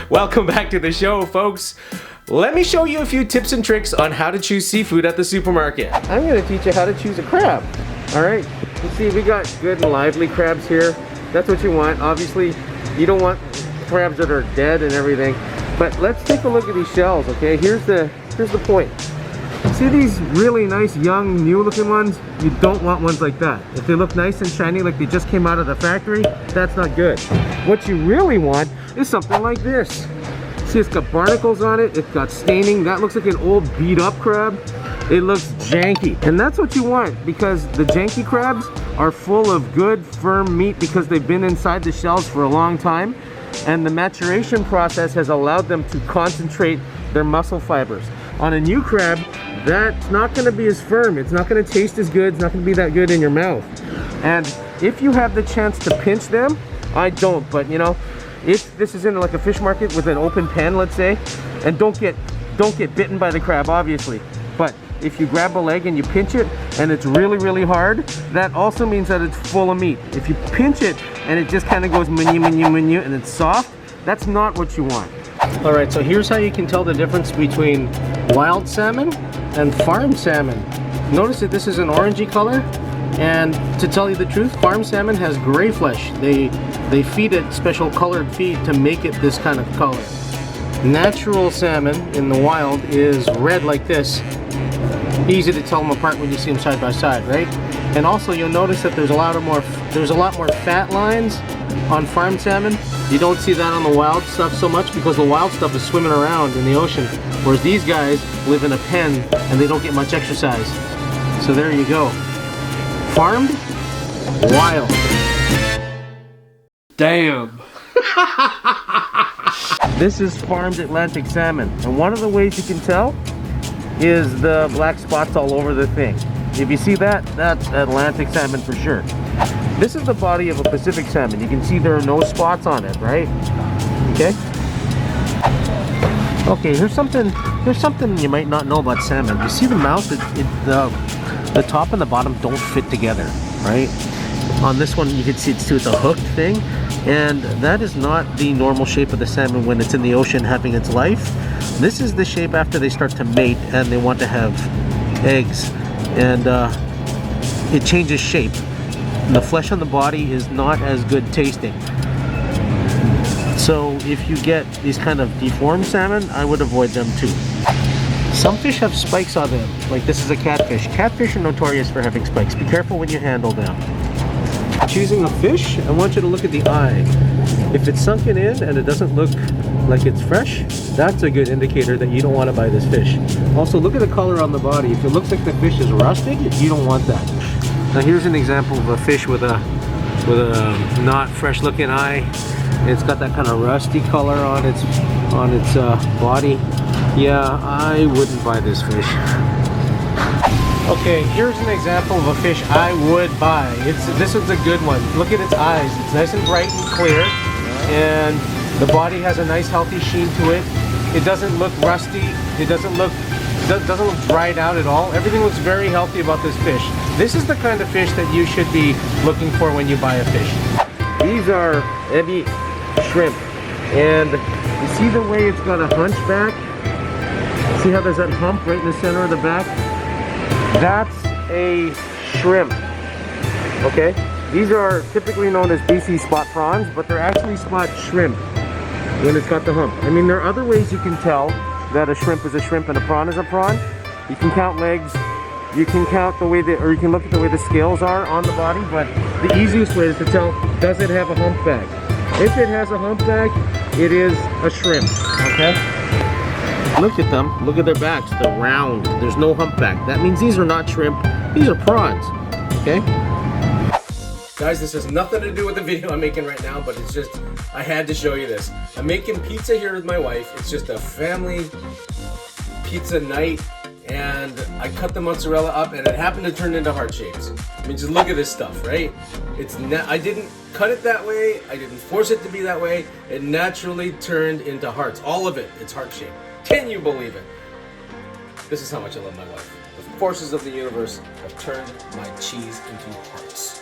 Welcome back to the show, folks. Let me show you a few tips and tricks on how to choose seafood at the supermarket. I'm going to teach you how to choose a crab. All right, you see we got good and lively crabs here. That's what you want. Obviously, you don't want crabs that are dead and everything. But let's take a look at these shells, okay? Here's the point. See these really nice, young, new-looking ones? You don't want ones like that. If they look nice and shiny like they just came out of the factory, that's not good. What you really want is something like this. See, it's got barnacles on it, it's got staining. That looks like an old beat-up crab. It looks janky. And that's what you want, because the janky crabs are full of good, firm meat because they've been inside the shells for a long time. And the maturation process has allowed them to concentrate their muscle fibers. On a new crab, that's not going to be as firm. It's not going to taste as good. It's not going to be that good in your mouth. And if you have the chance to pinch them, I don't, but you know, if this is in like a fish market with an open pen, let's say, and don't get bitten by the crab, obviously. But if you grab a leg and you pinch it and it's really, really hard, that also means that it's full of meat. If you pinch it and it just kind of goes menu and it's soft, that's not what you want. All right, so here's how you can tell the difference between wild salmon and farm salmon. Notice that this is an orangey color, and to tell you the truth, farm salmon has gray flesh. They feed it special colored feed to make it this kind of color. Natural salmon in the wild is red like this. Easy to tell them apart when you see them side by side, right? And also you'll notice that there's a lot more fat lines on farm salmon. You don't see that on the wild stuff so much because the wild stuff is swimming around in the ocean, whereas these guys live in a pen and they don't get much exercise. So there you go. Farmed, wild. Damn. This is farmed Atlantic salmon, and one of the ways you can tell is the black spots all over the thing. If you see that, that's Atlantic salmon for sure. This is the body of a Pacific salmon. You can see there are no spots on it, right? Okay. Okay, here's something you might not know about salmon. You see the mouth? The top and the bottom don't fit together, right? On this one, you can see it's a hooked thing, and that is not the normal shape of the salmon when it's in the ocean having its life. This is the shape after they start to mate and they want to have eggs, and it changes shape. The flesh on the body is not as good tasting. So if you get these kind of deformed salmon, I would avoid them too. Some fish have spikes on them, like this is a catfish. Catfish are notorious for having spikes. Be careful when you handle them. Choosing a fish, I want you to look at the eye. If it's sunken in and it doesn't look like it's fresh, that's a good indicator that you don't want to buy this fish. Also, look at the color on the body. If it looks like the fish is rusting, you don't want that. Now here's an example of a fish with a not fresh looking eye. It's got that kind of rusty color on its body. Yeah, I wouldn't buy this fish. Okay, here's an example of a fish I would buy. This is a good one. Look at its eyes. It's nice and bright and clear, and the body has a nice healthy sheen to it. It doesn't look rusty. It doesn't look dried out at all. Everything looks very healthy about this fish. This is the kind of fish that you should be looking for when you buy a fish. These are ebi shrimp, and you see the way it's got a hunchback? See how there's that hump right in the center of the back? That's a shrimp, okay? These are typically known as BC spot prawns, but they're actually spot shrimp when it's got the hump. I mean, there are other ways you can tell that a shrimp is a shrimp and a prawn is a prawn. You can count legs, you can count the way or you can look at the way the scales are on the body, but the easiest way is to tell, does it have a humpback? If it has a humpback, it is a shrimp, okay? Look at them, look at their backs, they're round, there's no humpback. That means these are not shrimp, these are prawns, okay? Guys, this has nothing to do with the video I'm making right now, but it's just, I had to show you this. I'm making pizza here with my wife. It's just a family pizza night, and I cut the mozzarella up and it happened to turn into heart shapes. I mean, just look at this stuff, right? I didn't cut it that way, I didn't force it to be that way. It naturally turned into hearts. All of it, it's heart shaped. Can you believe it? This is how much I love my wife. The forces of the universe have turned my cheese into hearts.